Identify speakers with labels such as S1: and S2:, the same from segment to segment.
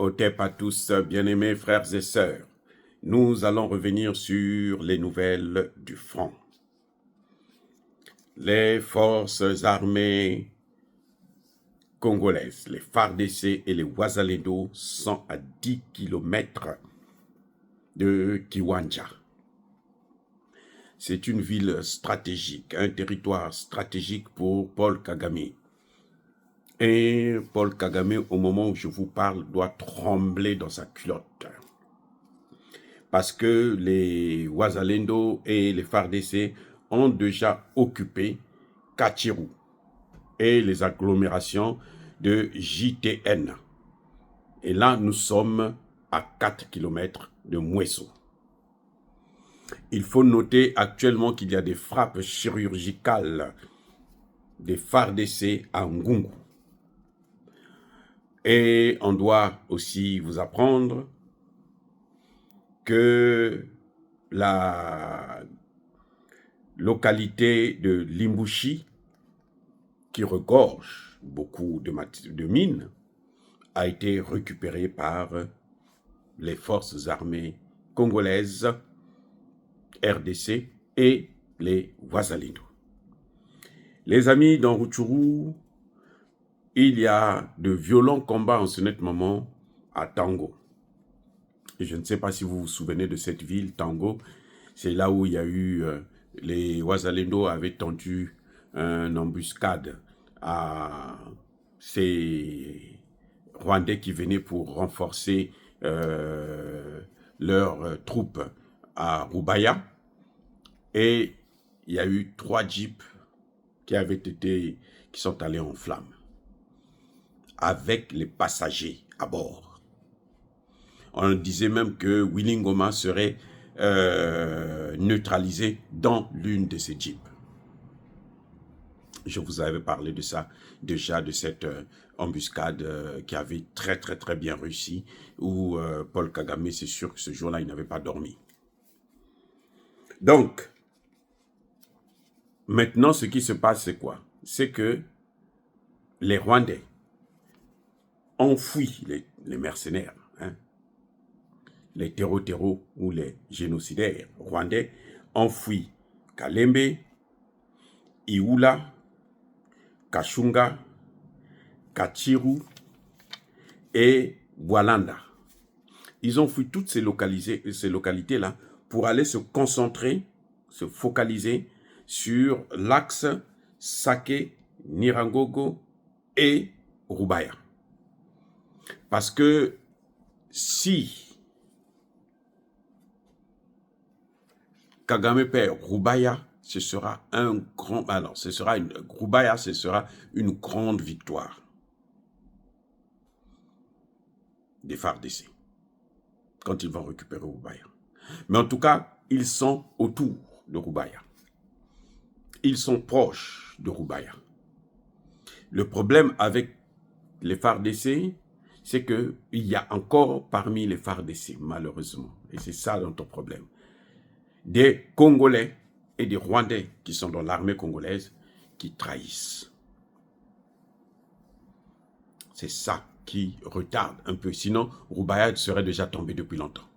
S1: Otep à tous, bien-aimés frères et sœurs. Nous allons revenir sur les nouvelles du front. Les forces armées congolaises, les FARDC et les Wazalendo sont à 10 km de Kiwanja. C'est une ville stratégique, un territoire stratégique pour Paul Kagame. Et Paul Kagame, au moment où je vous parle, doit trembler dans sa culotte. Parce que les Wazalendo et les FARDC ont déjà occupé Kachirou et les agglomérations de JTN. Et là, nous sommes à 4 km de Mwesso. Il faut noter actuellement qu'il y a des frappes chirurgicales des FARDC à Ngungu. Et on doit aussi vous apprendre que la localité de Limbushi, qui regorge beaucoup de mines, a été récupérée par les forces armées congolaises, RDC et les Wazalendo. Les amis, dans Rutshuru, il y a de violents combats en ce net moment à Tango. Et je ne sais pas si vous vous souvenez de cette ville, Tango. C'est là où il y a eu, les Wazalendo avaient tendu une embuscade à ces Rwandais qui venaient pour renforcer leurs troupes à Rubaya. Et il y a eu 3 jeeps qui sont allés en flammes, avec les passagers à bord. On disait même que Willy Ngoma serait neutralisé dans l'une de ces jeeps. Je vous avais parlé de ça déjà, de cette embuscade qui avait très bien réussi, où Paul Kagame, c'est sûr que ce jour-là, il n'avait pas dormi. Donc, maintenant, ce qui se passe, c'est quoi? C'est que les Rwandais ont fui les mercenaires, hein, les terreaux ou les génocidaires rwandais ont fui Kalembe, Iula, Kashunga, Kachirou et Bwalanda. Ils ont fui toutes ces localités-là pour aller se concentrer, se focaliser sur l'axe Sake, Nirangogo et Rubaya. Parce que si Kagame perd Rubaya, ce sera Rubaya, ce sera une grande victoire des FARDC quand ils vont récupérer Rubaya. Mais en tout cas, ils sont autour de Rubaya. Ils sont proches de Rubaya. Le problème avec les FARDC, c'est qu'il y a encore parmi les FARDC, malheureusement, et c'est ça notre problème, des Congolais et des Rwandais qui sont dans l'armée congolaise qui trahissent. C'est ça qui retarde un peu. Sinon, Rubaya serait déjà tombé depuis longtemps.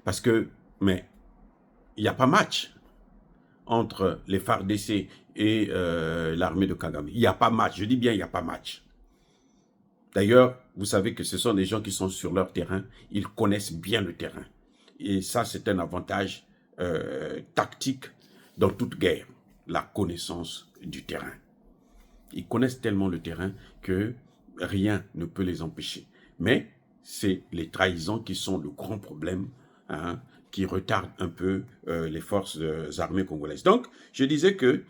S1: Parce que, mais, il n'y a pas match entre les FARDC et l'armée de Kagame. Il n'y a pas match. Je dis bien, il n'y a pas match. D'ailleurs, vous savez que ce sont des gens qui sont sur leur terrain. Ils connaissent bien le terrain. Et ça, c'est un avantage tactique dans toute guerre. La connaissance du terrain. Ils connaissent tellement le terrain que rien ne peut les empêcher. Mais c'est les trahisons qui sont le grand problème, hein, qui retardent un peu les forces armées congolaises. Donc, je disais que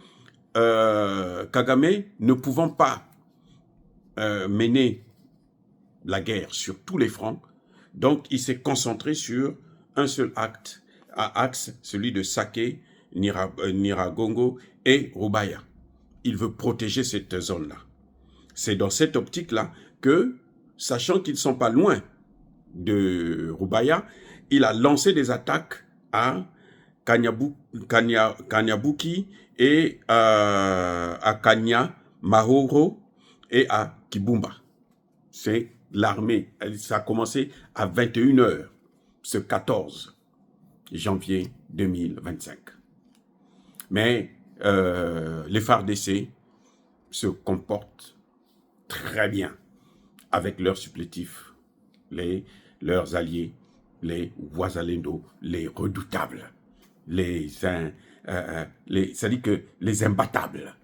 S1: Kagame, ne pouvant pas mener la guerre sur tous les fronts, donc il s'est concentré sur un seul axe, celui de Sake, Niragongo et Rubaya. Il veut protéger cette zone-là. C'est dans cette optique-là que, sachant qu'ils ne sont pas loin de Rubaya, il a lancé des attaques à Kanyabuki et à Kanya Mahoro et à Kibumba. C'est l'armée, ça a commencé à 21 h ce 14 janvier 2025. Mais les FARDC se comportent très bien avec leurs supplétifs, leurs alliés, les Ouazalendo, les redoutables, c'est-à-dire que les imbattables,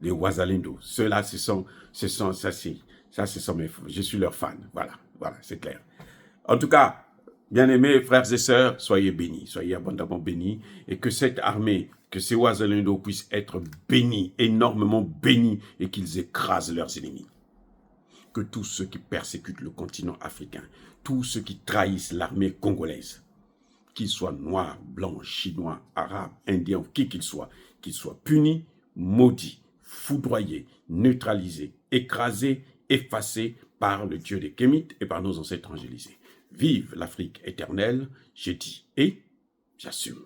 S1: les Ouazalendo. Ceux-là, ce sont je suis leur fan. Voilà, c'est clair. En tout cas, bien-aimés frères et sœurs, soyez bénis, soyez abondamment bénis, et que cette armée, que ces Ouazalendo puissent être bénis, énormément bénis, et qu'ils écrasent leurs ennemis. Que tous ceux qui persécutent le continent africain, tous ceux qui trahissent l'armée congolaise, qu'ils soient noirs, blancs, chinois, arabes, indiens, qui qu'ils soient punis, maudits, foudroyés, neutralisés, écrasés, effacés par le Dieu des Kémites et par nos ancêtres angélisés. Vive l'Afrique éternelle, j'ai dit et j'assume.